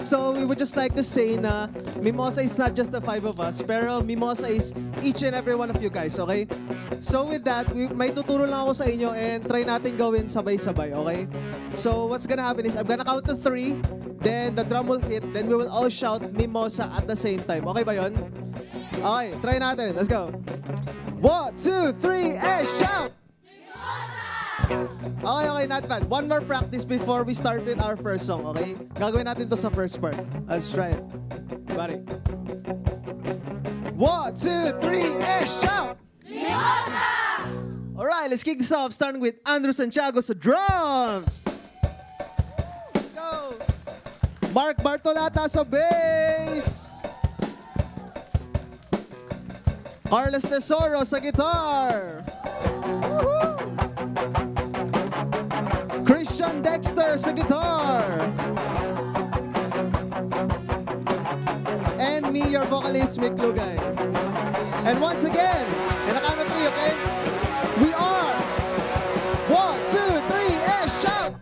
So we would just like to say na Mimosa is not just the 5 of us, pero Mimosa is each and every one of you guys, okay? So with that, may tuturo lang ako sa inyo and try natin gawin sabay-sabay, okay? So what's gonna happen is I'm gonna count to 3, then the drum will hit, then we will all shout Mimosa at the same time. Okay ba yun? Okay, try natin. Let's go. 1, 2, 3, and shout! Okay, not bad. One more practice before we start with our first song, okay? Gagawin natin to sa first part. Let's try it. Buddy. 1, 2, 3, and shout! Mimosa! Alright, let's kick this off, starting with Andrew Santiago sa drums. Let's go. Mark Bartolata sa bass. Carlos Tesoro sa guitar. Woohoo! Christian Dexter sa guitar. And me, your vocalist, Mick Lugay. And once again, in a count of 3, okay? We are 1, 2, 3, and shout!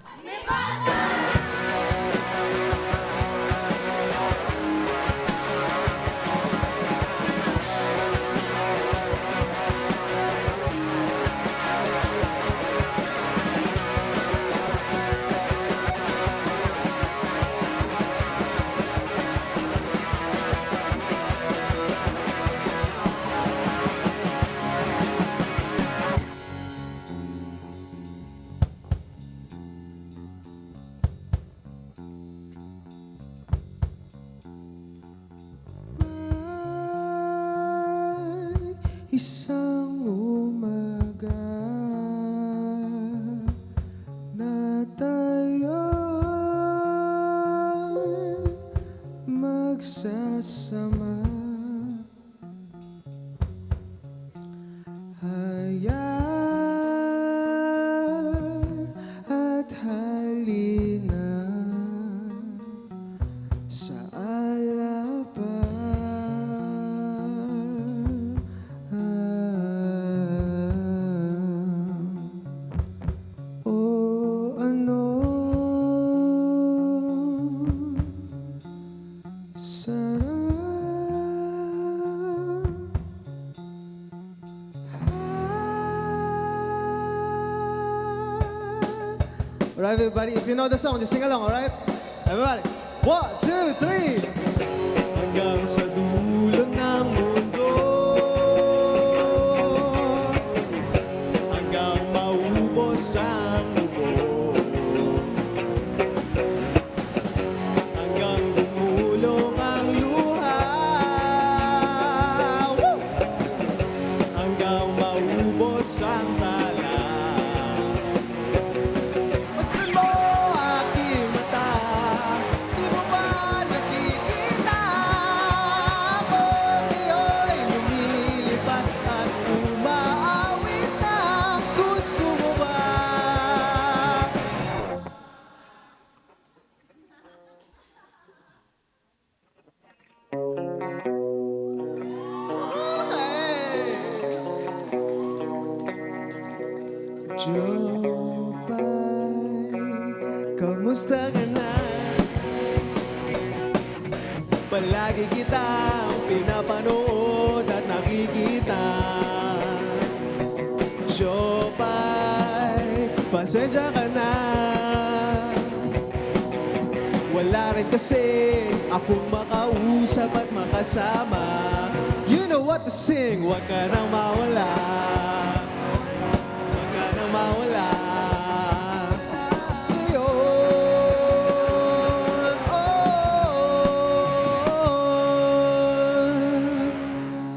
Isang umaga na tayo'y magsasama. Hayaan at halina sa alapan. Alright, everybody, if you know the song, just sing along, alright? Everybody, 1, 2, 3. Hanggang sa dulo ng mundo, hanggang maubos ang mundo, hanggang gumulong ang luha, woo! Hanggang maubos ang tala. Masdan mo aking mata, di mo ba nakikita? Ako ngayon lumilipad at umaawit na. Gusto mo ba? Jopay, kamusta ka na? Palagi kitang pinapanood at nakikita. Jopay, pasensya ka na. Wala rin kasi akong makausap at makasama. You know what to sing, wag ka nang mawala. Wag ka nang mawala. Yun,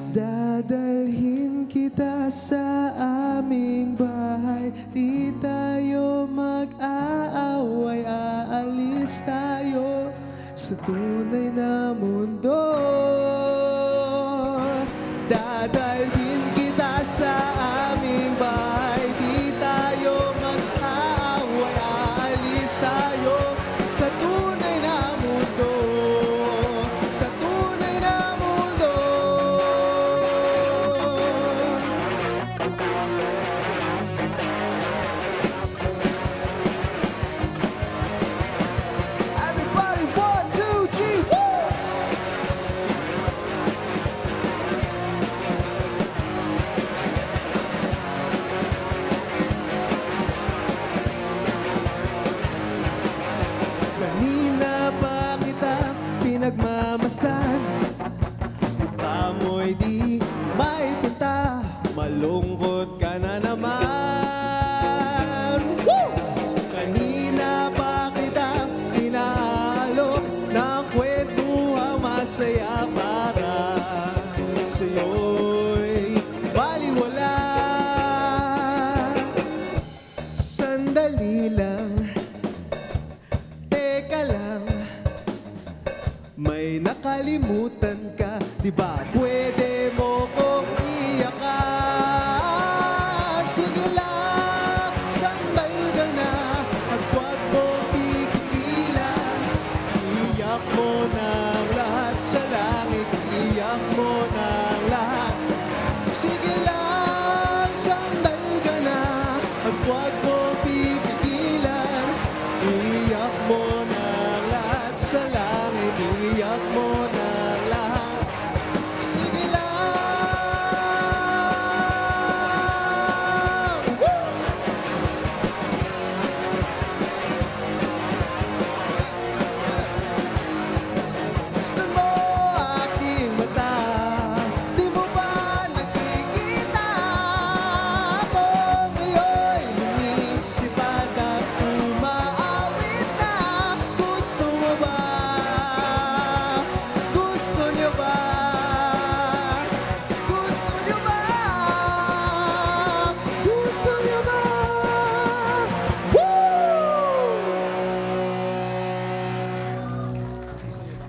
dadalhin kita sa aming bahay. Di tayo mag-aaway, aalis tayo sa tunay na mundo. Dadalhin kita sa aming bahay. Di tayo mag-aaway, aalis tayo sa tunay na mundo. Sa tunay na mundo. Everybody, 1, 2, 3. May nakalimutan ka, di ba? Pwede mo kong iyakan. Sige lang, sandal ka na, at huwag mong pipigilan. Iyak mo ng lahat sa langit, iyak mo ng lahat. Sige lang, sandal ka na, at huwag mong pipigilan. Iyak mo ng lahat sa langit, iyak mo ng lahat. Sige lang! Woo! Gusto mo aking mata, di mo ba nakikita? Kung iyo'y lumilipad at umaawit na. Gusto mo ba? Gusto niyo ba? Gusto niyo ba? Gusto niyo ba?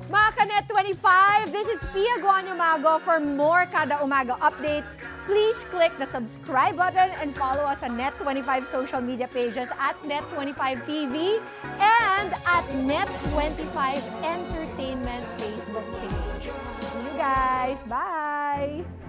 Mga Kanet 25, this is Pia Guanyo Mago. For more Kada Umaga updates, please click the subscribe button and follow us on Net25 social media pages at Net25TV and at Net25 Entertainment Facebook page. See you guys. Bye!